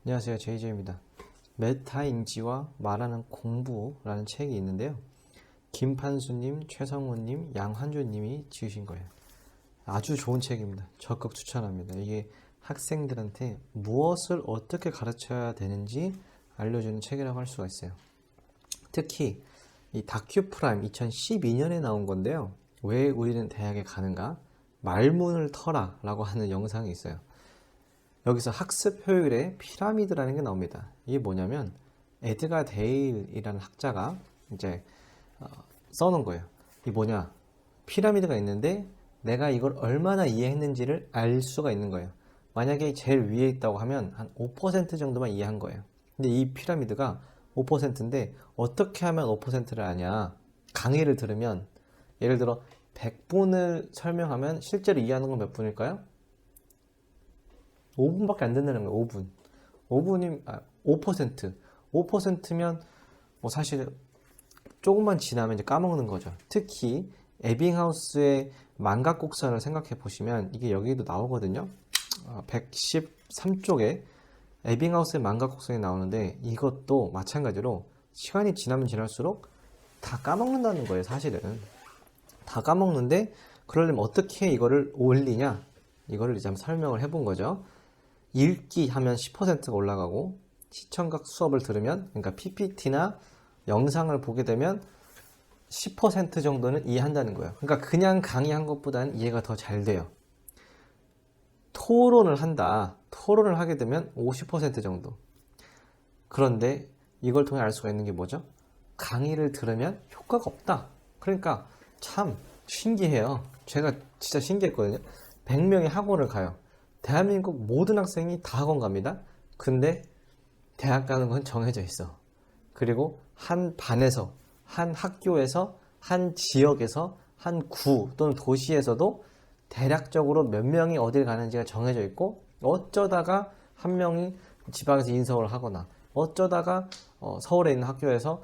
안녕하세요. 제이제이입니다. 메타인지와 말하는 공부라는 책이 있는데요. 김판수님, 최성훈님, 양환주님이 지으신 거예요. 아주 좋은 책입니다. 적극 추천합니다. 이게 학생들한테 무엇을 어떻게 가르쳐야 되는지 알려주는 책이라고 할 수가 있어요. 특히 이 다큐프라임 2012년에 나온 건데요. 왜 우리는 대학에 가는가? 말문을 터라 라고 하는 영상이 있어요. 여기서 학습 효율의 피라미드라는 게 나옵니다. 이게 뭐냐면 에드가 데일이라는 학자가 이제 써놓은 거예요. 이게 뭐냐? 피라미드가 있는데 내가 이걸 얼마나 이해했는지를 알 수가 있는 거예요. 만약에 제일 위에 있다고 하면 한 5% 정도만 이해한 거예요. 근데 이 피라미드가 5%인데 어떻게 하면 5%를 아냐? 강의를 들으면 예를 들어 100분을 설명하면 실제로 이해하는 건 몇 분일까요? 5분밖에 안 된다는 거예요. 5분. 5%. 5%면 뭐 사실 조금만 지나면 이제 까먹는 거죠. 특히 에빙하우스의 만각곡선을 생각해 보시면 이게 여기도 나오거든요. 113쪽에 에빙하우스의 만각곡선이 나오는데 이것도 마찬가지로 시간이 지나면 지날수록 다 까먹는다는 거예요. 사실은 다 까먹는데 그러려면 어떻게 이거를 올리냐, 이거를 이제 한번 설명을 해본 거죠. 읽기 하면 10%가 올라가고 시청각 수업을 들으면, 그러니까 PPT나 영상을 보게 되면 10% 정도는 이해한다는 거예요. 그러니까 그냥 강의한 것보다는 이해가 더 잘 돼요. 토론을 한다. 토론을 하게 되면 50% 정도. 그런데 이걸 통해 알 수가 있는 게 뭐죠? 강의를 들으면 효과가 없다. 그러니까 참 신기해요. 제가 진짜 신기했거든요. 100명이 학원을 가요. 대한민국 모든 학생이 다 학원 갑니다. 근데 대학 가는 건 정해져 있어. 그리고 한 반에서, 한 학교에서, 한 지역에서, 한 구 또는 도시에서도 대략적으로 몇 명이 어딜 가는지가 정해져 있고, 어쩌다가 한 명이 지방에서 인서울을 하거나, 어쩌다가 서울에 있는 학교에서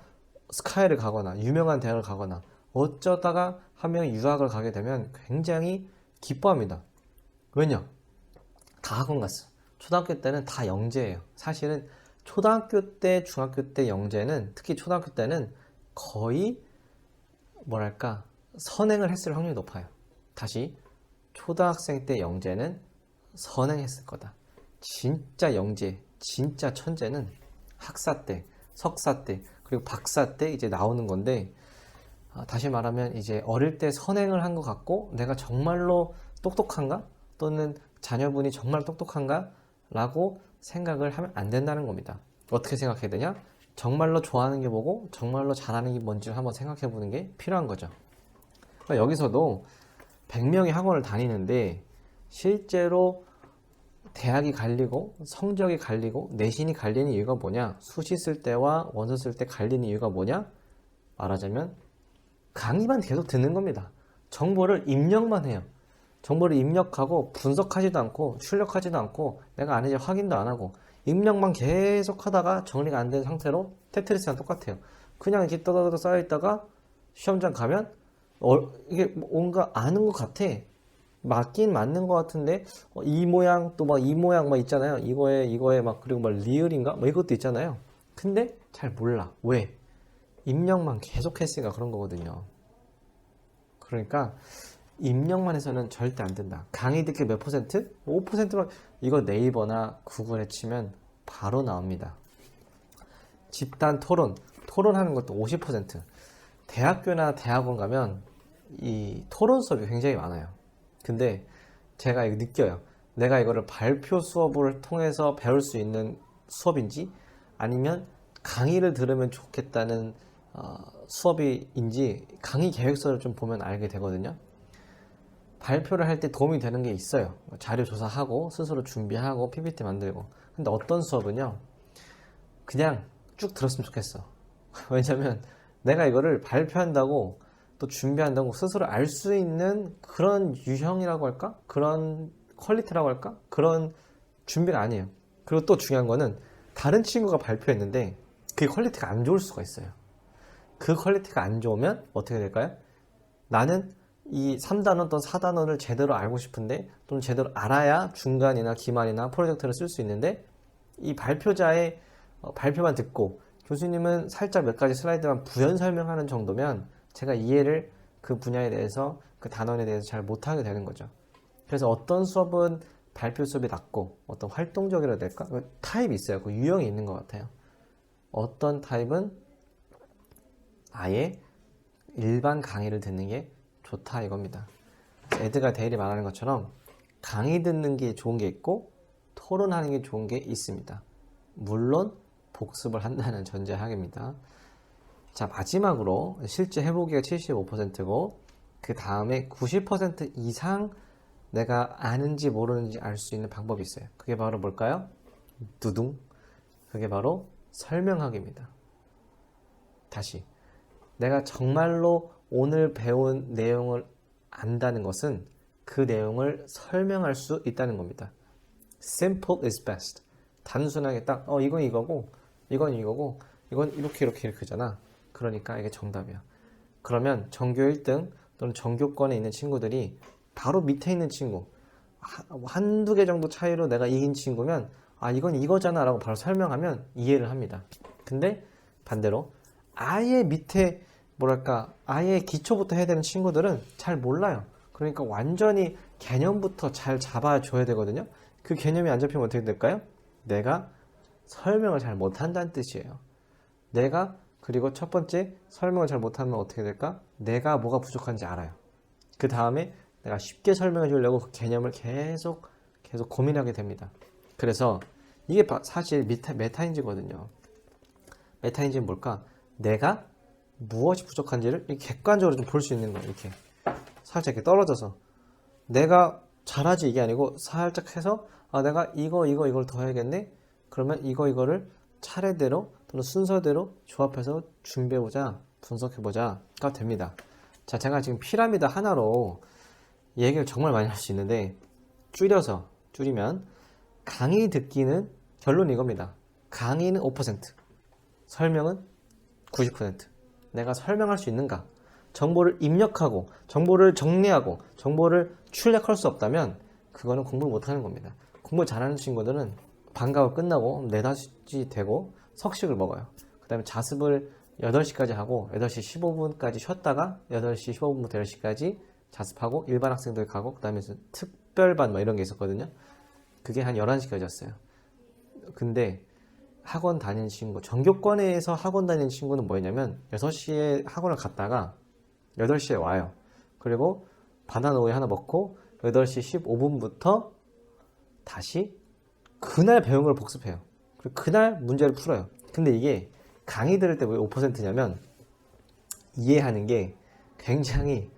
스카이를 가거나 유명한 대학을 가거나, 어쩌다가 한 명이 유학을 가게 되면 굉장히 기뻐합니다. 왜냐? 다 학원 갔어. 초등학교 때는 다 영재예요. 사실은 초등학교 때, 중학교 때 영재는, 특히 초등학교 때는 거의 뭐랄까 선행을 했을 확률이 높아요. 다시, 초등학생 때 영재는 선행했을 거다. 진짜 영재, 진짜 천재는 학사 때, 석사 때, 그리고 박사 때 이제 나오는 건데, 다시 말하면 이제 어릴 때 선행을 한 것 같고 내가 정말로 똑똑한가? 또는 자녀분이 정말 똑똑한가? 라고 생각을 하면 안 된다는 겁니다. 어떻게 생각해야 되냐? 정말로 좋아하는 게 뭐고 정말로 잘하는 게 뭔지를 한번 생각해 보는 게 필요한 거죠. 그러니까 여기서도 100명이 학원을 다니는데 실제로 대학이 갈리고 성적이 갈리고 내신이 갈리는 이유가 뭐냐? 수시 쓸 때와 원서 쓸 때 갈리는 이유가 뭐냐? 말하자면 강의만 계속 듣는 겁니다. 정보를 입력만 해요. 정보를 입력하고 분석하지도 않고 출력하지도 않고 내가 아는지 확인도 안 하고 입력만 계속 하다가 정리가 안 된 상태로 테트리스랑 똑같아요. 그냥 이렇게 떠다다 쌓여있다가 시험장 가면 이게 뭔가 아는 것 같아. 맞긴 맞는 것 같은데 이 모양 또 막 이 모양 막 있잖아요. 이거에 막 그리고 막 리을인가 뭐 이것도 있잖아요. 근데 잘 몰라. 왜? 입력만 계속 했으니까 그런 거거든요. 그러니까 입력만 해서는 절대 안 된다. 강의 듣기 몇 퍼센트? 5%만. 이거 네이버나 구글에 치면 바로 나옵니다. 집단 토론하는 것도 50%. 대학교나 대학원 가면 이 토론 수업이 굉장히 많아요. 근데 제가 이거 느껴요. 내가 이거를 발표 수업을 통해서 배울 수 있는 수업인지 아니면 강의를 들으면 좋겠다는 수업인지 강의 계획서를 좀 보면 알게 되거든요. 발표를 할 때 도움이 되는 게 있어요. 자료 조사하고 스스로 준비하고 PPT 만들고. 근데 어떤 수업은요, 그냥 쭉 들었으면 좋겠어. 왜냐면 내가 이거를 발표한다고 또 준비한다고 스스로 알 수 있는 그런 유형이라고 할까? 그런 퀄리티라고 할까? 그런 준비가 아니에요. 그리고 또 중요한 거는 다른 친구가 발표했는데 그 퀄리티가 안 좋을 수가 있어요. 그 퀄리티가 안 좋으면 어떻게 될까요? 나는 이 3단원 또는 4단원을 제대로 알고 싶은데 또는 제대로 알아야 중간이나 기말이나 프로젝트를 쓸 수 있는데 이 발표자의 발표만 듣고 교수님은 살짝 몇 가지 슬라이드만 부연 설명하는 정도면 제가 이해를 그 분야에 대해서 그 단원에 대해서 잘 못하게 되는 거죠. 그래서 어떤 수업은 발표 수업이 낫고 어떤 활동적이라 될까? 그 타입이 있어요. 그 유형이 있는 것 같아요. 어떤 타입은 아예 일반 강의를 듣는 게 좋다 이겁니다. 에드가 데일이 말하는 것처럼 강의 듣는 게 좋은 게 있고 토론하는 게 좋은 게 있습니다. 물론 복습을 한다는 전제하입니다. 자, 마지막으로 실제 해보기가 75%고 그 다음에 90% 이상 내가 아는지 모르는지 알 수 있는 방법이 있어요. 그게 바로 뭘까요? 두둥. 그게 바로 설명하기입니다. 다시 내가 정말로 오늘 배운 내용을 안다는 것은 그 내용을 설명할 수 있다는 겁니다. Simple is best. 단순하게 딱 이건 이거고 이건 이거고 이건 이렇게잖아. 그러니까 이게 정답이야. 그러면 전교 1등 또는 전교권에 있는 친구들이 바로 밑에 있는 친구 한두 개 정도 차이로 내가 이긴 친구면 이건 이거잖아 라고 바로 설명하면 이해를 합니다. 근데 반대로 아예 밑에 아예 기초부터 해야 되는 친구들은 잘 몰라요. 그러니까 완전히 개념부터 잘 잡아줘야 되거든요. 그 개념이 안 잡히면 어떻게 될까요? 내가 설명을 잘 못한다는 뜻이에요. 그리고 첫 번째 설명을 잘 못하면 어떻게 될까? 내가 뭐가 부족한지 알아요. 그 다음에 내가 쉽게 설명해 주려고 그 개념을 계속 고민하게 됩니다. 그래서 이게 사실 메타인지거든요. 메타인지는 뭘까? 내가 무엇이 부족한지를 객관적으로 좀 볼 수 있는 거예요. 이렇게 살짝 이렇게 떨어져서 내가 잘하지 이게 아니고 살짝 해서 내가 이걸 더 해야겠네. 그러면 이거를 차례대로 또는 순서대로 조합해서 준비해보자, 분석해보자가 됩니다. 자, 제가 지금 피라미드 하나로 얘기를 정말 많이 할 수 있는데 줄이면 강의 듣기는 결론 이겁니다. 강의는 5%, 설명은 90%. 내가 설명할 수 있는가? 정보를 입력하고 정보를 정리하고 정보를 출력할 수 없다면 그거는 공부를 못하는 겁니다. 공부 잘하는 친구들은 방과후 끝나고 4, 5시 되고 석식을 먹어요. 그 다음에 자습을 8시까지 하고 8시 15분까지 쉬었다가 8시 15분부터 10시까지 자습하고 일반 학생들 가고 그 다음에 특별반 이런 게 있었거든요. 그게 한 11시까지였어요. 근데 학원 다니는 친구, 전교권에서 학원 다니는 친구는 뭐였냐면 6시에 학원을 갔다가 8시에 와요. 그리고 바나나 우유 하나 먹고 8시 15분부터 다시 그날 배운 걸 복습해요. 그리고 그날 문제를 풀어요. 근데 이게 강의 들을 때 왜 5%냐면 이해하는 게 굉장히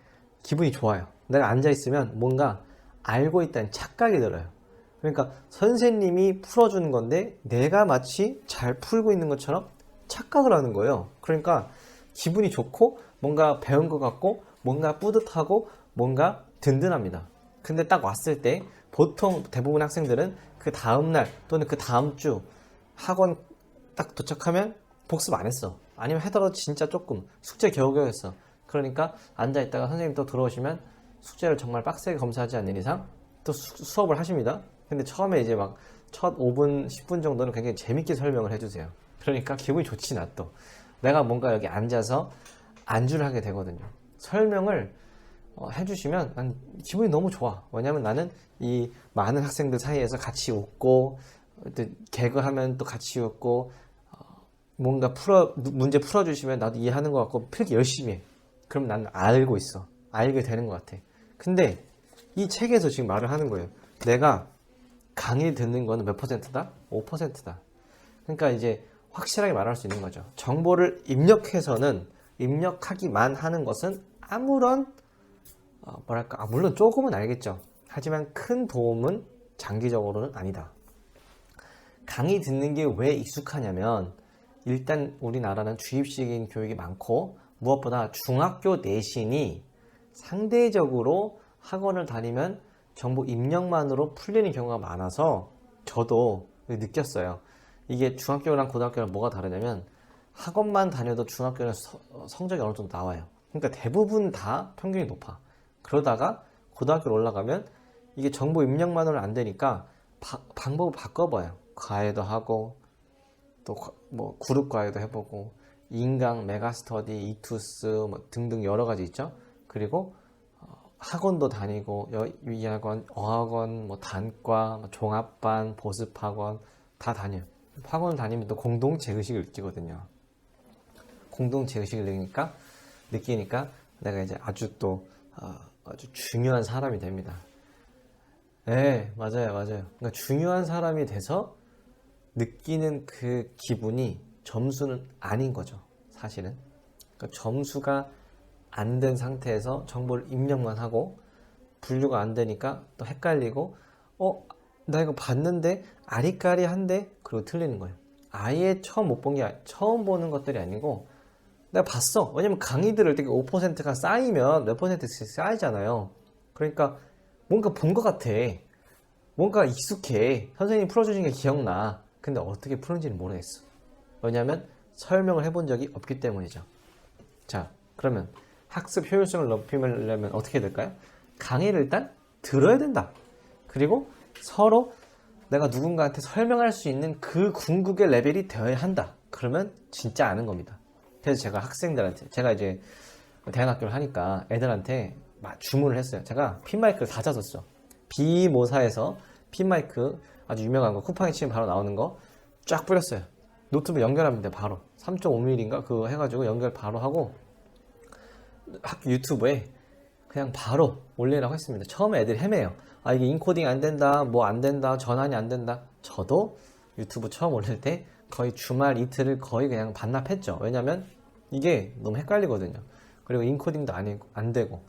기분이 좋아요. 내가 앉아있으면 뭔가 알고 있다는 착각이 들어요. 그러니까 선생님이 풀어주는 건데 내가 마치 잘 풀고 있는 것처럼 착각을 하는 거예요. 그러니까 기분이 좋고 뭔가 배운 것 같고 뭔가 뿌듯하고 뭔가 든든합니다. 근데 딱 왔을 때 보통 대부분 학생들은 그 다음날 또는 그 다음 주 학원 딱 도착하면 복습 안 했어. 아니면 하더라도 진짜 조금 숙제 겨우겨우 했어. 그러니까 앉아있다가 선생님 또 들어오시면 숙제를 정말 빡세게 검사하지 않는 이상 또 수업을 하십니다. 근데 처음에 이제 막 첫 5분, 10분 정도는 굉장히 재밌게 설명을 해주세요. 그러니까 기분이 좋지 나 또. 내가 뭔가 여기 앉아서 안주를 하게 되거든요. 설명을 해주시면 난 기분이 너무 좋아. 왜냐면 나는 이 많은 학생들 사이에서 같이 웃고 또 개그하면 또 같이 웃고 뭔가 문제 풀어주시면 나도 이해하는 것 같고 필기 열심히 해. 그럼 나는 알고 있어. 알게 되는 것 같아. 근데 이 책에서 지금 말을 하는 거예요. 내가 강의 듣는 거는 몇 %다? 5%다. 그러니까 이제 확실하게 말할 수 있는 거죠. 정보를 입력하기만 하는 것은 아무런 물론 조금은 알겠죠. 하지만 큰 도움은 장기적으로는 아니다. 강의 듣는 게 왜 익숙하냐면 일단 우리나라는 주입식인 교육이 많고 무엇보다 중학교 내신이 상대적으로 학원을 다니면 정보 입력만으로 풀리는 경우가 많아서 저도 느꼈어요. 이게 중학교랑 고등학교랑 뭐가 다르냐면 학원만 다녀도 중학교는 성적이 어느 정도 나와요. 그러니까 대부분 다 평균이 높아. 그러다가 고등학교로 올라가면 이게 정보 입력만으로 안 되니까 방법을 바꿔봐요. 과외도 하고 또 뭐 그룹 과외도 해보고 인강, 메가스터디, 이투스 뭐 등등 여러 가지 있죠. 그리고 학원도 다니고 위학원, 어학원, 뭐 단과, 뭐 종합반, 보습학원 다 다녀요. 학원을 다니면 또 공동체 의식을 느끼거든요. 공동체 의식을 느끼니까 내가 이제 아주 중요한 사람이 됩니다. 네, 맞아요. 그러니까 중요한 사람이 돼서 느끼는 그 기분이 점수는 아닌 거죠, 사실은. 그러니까 점수가 안 된 상태에서 정보를 입력만 하고 분류가 안 되니까 또 헷갈리고 나 이거 봤는데 아리까리한데 그리고 틀리는 거예요. 아예 처음 보는 것들이 아니고 내가 봤어. 왜냐면 강의들을 되게 5%가 쌓이면 몇 %씩 쌓이잖아요. 그러니까 뭔가 본 것 같아. 뭔가 익숙해. 선생님이 풀어주신 게 기억나. 근데 어떻게 푸는지는 모르겠어. 왜냐면 설명을 해본 적이 없기 때문이죠. 자, 그러면 학습 효율성을 높이려면 어떻게 될까요? 강의를 일단 들어야 된다. 그리고 서로 내가 누군가한테 설명할 수 있는 그 궁극의 레벨이 되어야 한다. 그러면 진짜 아는 겁니다. 그래서 제가 학생들한테, 제가 이제 대안학교를 하니까 애들한테 주문을 했어요. 제가 핀마이크를 다 찾았어. B모사에서 핀마이크 아주 유명한 거 쿠팡에 치면 바로 나오는 거 쫙 뿌렸어요. 노트북 연결하면 돼. 바로 3.5mm인가 그거 해가지고 연결 바로 하고 학교 유튜브에 그냥 바로 올리라고 했습니다. 처음에 애들이 헤매요. 이게 인코딩 안 된다, 뭐 안 된다, 전환이 안 된다. 저도 유튜브 처음 올릴 때 거의 주말 이틀을 거의 그냥 반납했죠. 왜냐면 이게 너무 헷갈리거든요. 그리고 인코딩도 안 되고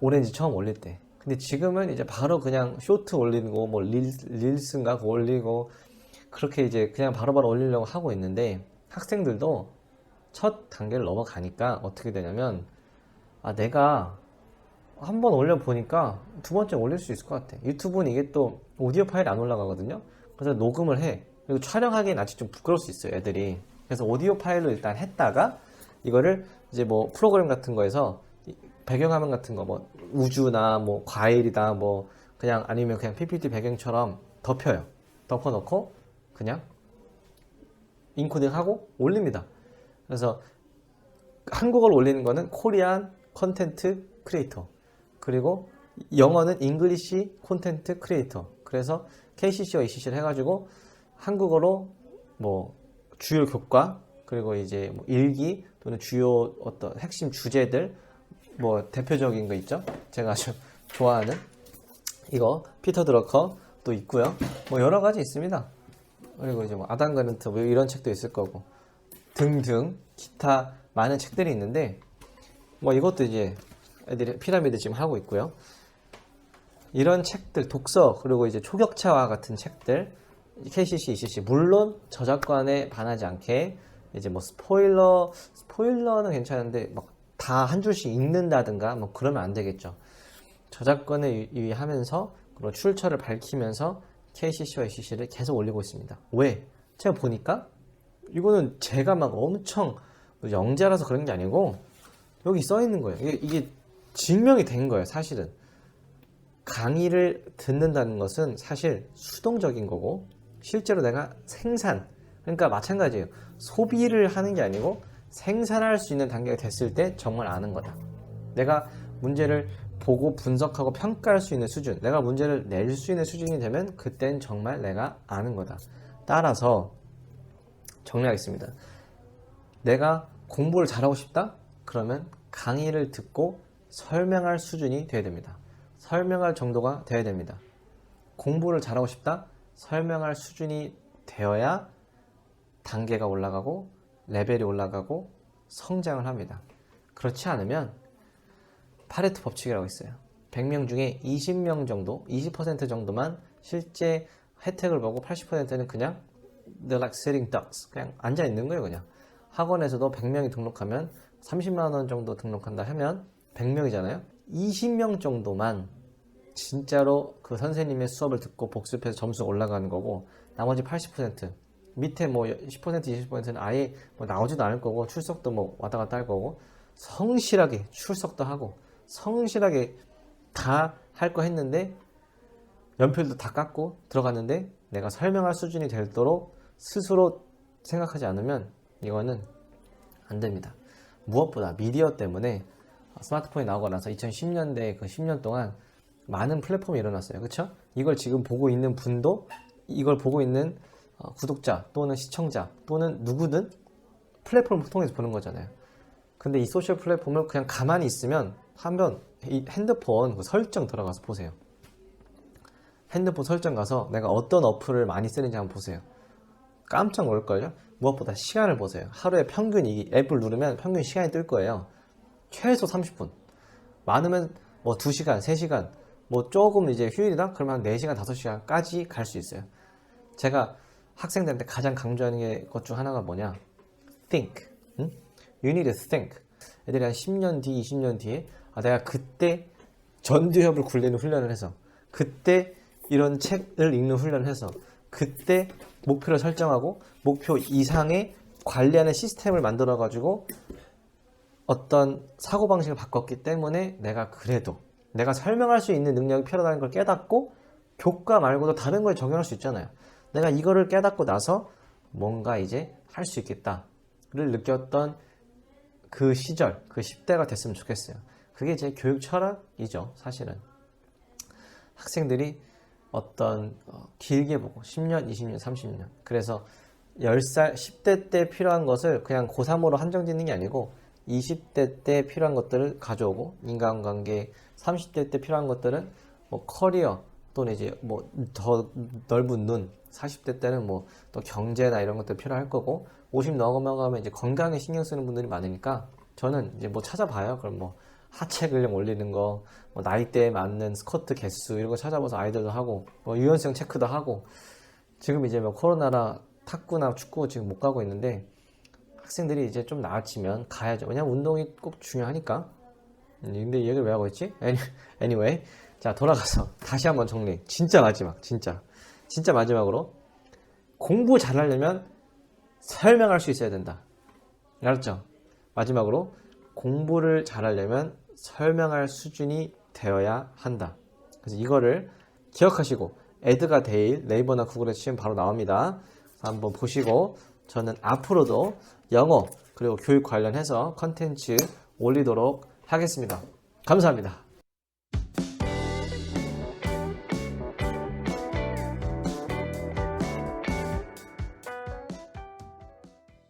오렌지 처음 올릴 때. 근데 지금은 이제 바로 그냥 쇼트 올리고 뭐 릴스인가 그거 올리고 그렇게 이제 그냥 바로바로 올리려고 하고 있는데 학생들도 첫 단계를 넘어가니까 어떻게 되냐면 내가 한번 올려보니까 두 번째 올릴 수 있을 것 같아. 유튜브는 이게 또 오디오 파일이 안 올라가거든요. 그래서 녹음을 해. 그리고 촬영하기엔 아직 좀 부끄러울 수 있어요, 애들이. 그래서 오디오 파일로 일단 했다가 이거를 이제 뭐 프로그램 같은 거에서 배경화면 같은 거 뭐 우주나 뭐 과일이다 뭐 그냥 아니면 그냥 PPT 배경처럼 덮여요. 덮어놓고 그냥 인코딩하고 올립니다. 그래서 한국어로 올리는 거는 코리안 컨텐트 크리에이터, 그리고 영어는 잉글리시 콘텐트 크리에이터. 그래서 KCC와 ECC를 해가지고 한국어로 뭐 주요 교과, 그리고 이제 뭐 일기 또는 주요 어떤 핵심 주제들, 뭐 대표적인 거 있죠. 제가 아주 좋아하는 이거 피터 드러커도 있고요. 뭐 여러 가지 있습니다. 그리고 이제 뭐 아담 그란트 뭐 이런 책도 있을 거고 등등 기타 많은 책들이 있는데 뭐 이것도 이제 애들이 피라미드 지금 하고 있고요. 이런 책들 독서, 그리고 이제 초격차와 같은 책들 KCC, ECC 물론 저작권에 반하지 않게 이제 뭐 스포일러는 괜찮은데 막 다 한 줄씩 읽는다든가 뭐 그러면 안 되겠죠. 저작권에 유의하면서 그리고 출처를 밝히면서 KCC와 ECC를 계속 올리고 있습니다. 왜? 제가 보니까 이거는 제가 막 엄청 영재라서 그런 게 아니고 여기 써 있는 거예요. 이게 증명이 된 거예요, 사실은. 강의를 듣는다는 것은 사실 수동적인 거고 실제로 내가 그러니까 마찬가지예요. 소비를 하는 게 아니고 생산할 수 있는 단계가 됐을 때 정말 아는 거다. 내가 문제를 보고 분석하고 평가할 수 있는 수준, 내가 문제를 낼 수 있는 수준이 되면 그땐 정말 내가 아는 거다. 따라서 정리하겠습니다. 내가 공부를 잘하고 싶다? 그러면 강의를 듣고 설명할 수준이 되어야 됩니다. 설명할 정도가 되어야 됩니다. 공부를 잘하고 싶다? 설명할 수준이 되어야 단계가 올라가고 레벨이 올라가고 성장을 합니다. 그렇지 않으면 파레토 법칙이라고 있어요. 100명 중에 20명 정도, 20% 정도만 실제 혜택을 보고 80%는 그냥 they're like sitting ducks. 그냥 앉아 있는 거예요, 그냥. 학원에서도 100명이 등록하면 30만 원 정도 등록한다 하면 100명이잖아요. 20명 정도만 진짜로 그 선생님의 수업을 듣고 복습해서 점수가 올라가는 거고 나머지 80% 밑에 뭐 10% 20%는 아예 뭐 나오지도 않을 거고 출석도 뭐 왔다 갔다 할 거고 성실하게 출석도 하고 성실하게 다 할 거 했는데 연필도 다 깎고 들어갔는데 내가 설명할 수준이 되도록 스스로 생각하지 않으면 이거는 안 됩니다. 무엇보다 미디어 때문에 스마트폰이 나오고 나서 2010년대 그 10년 동안 많은 플랫폼이 일어났어요. 그렇죠? 이걸 지금 보고 있는 분도 이걸 보고 있는 구독자 또는 시청자 또는 누구든 플랫폼을 통해서 보는 거잖아요. 근데 이 소셜 플랫폼을 그냥 가만히 있으면 한번 이 핸드폰 그 설정 들어가서 보세요. 핸드폰 설정 가서 내가 어떤 어플을 많이 쓰는지 한번 보세요. 깜짝 놀랄걸요? 무엇보다 시간을 보세요. 하루에 평균 이 앱을 누르면 평균 시간이 뜰 거예요. 최소 30분. 많으면 뭐 2시간, 3시간, 뭐 조금 이제 휴일이다? 그러면 한 4시간, 5시간까지 갈 수 있어요. 제가 학생들한테 가장 강조하는 것 중 하나가 뭐냐? Think. 응? You need to think. 애들이 한 10년 뒤, 20년 뒤에 내가 그때 전두엽을 굴리는 훈련을 해서 그때 이런 책을 읽는 훈련을 해서 그때 목표를 설정하고 목표 이상의 관리하는 시스템을 만들어 가지고 어떤 사고방식을 바꿨기 때문에 내가 그래도 내가 설명할 수 있는 능력이 필요하다는 걸 깨닫고 교과 말고도 다른 걸 적용할 수 있잖아요. 내가 이거를 깨닫고 나서 뭔가 이제 할 수 있겠다를 느꼈던 그 시절, 그 10대가 됐으면 좋겠어요. 그게 제 교육 철학이죠, 사실은. 학생들이 어떤 길게 보고 10년, 20년, 30년 그래서 10살, 10대 때 필요한 것을 그냥 고3으로 한정 짓는 게 아니고 20대 때 필요한 것들을 가져오고 인간관계, 30대 때 필요한 것들은 뭐 커리어 또는 이제 뭐 더 넓은 눈, 40대 때는 뭐 또 경제나 이런 것들 필요할 거고 50 넘어가면 이제 건강에 신경 쓰는 분들이 많으니까 저는 이제 뭐 찾아봐요. 그럼 뭐 하체 근력 올리는 거, 뭐 나이대에 맞는 스쿼트 개수 이런 거 찾아봐서 아이들도 하고 뭐 유연성 체크도 하고 지금 이제 뭐 코로나라 탁구나 축구 지금 못 가고 있는데 학생들이 이제 좀 나아지면 가야죠. 왜냐면 운동이 꼭 중요하니까. 근데 이 얘기를 왜 하고 있지? Anyway, 자 돌아가서 다시 한번 정리. 진짜 마지막, 진짜 마지막으로 공부 잘하려면 설명할 수 있어야 된다. 알았죠? 마지막으로 공부를 잘하려면 설명할 수준이 되어야 한다. 그래서 이거를 기억하시고 에드가 데일 네이버나 구글에 치면 바로 나옵니다. 한번 보시고 저는 앞으로도 영어 그리고 교육 관련해서 컨텐츠 올리도록 하겠습니다. 감사합니다.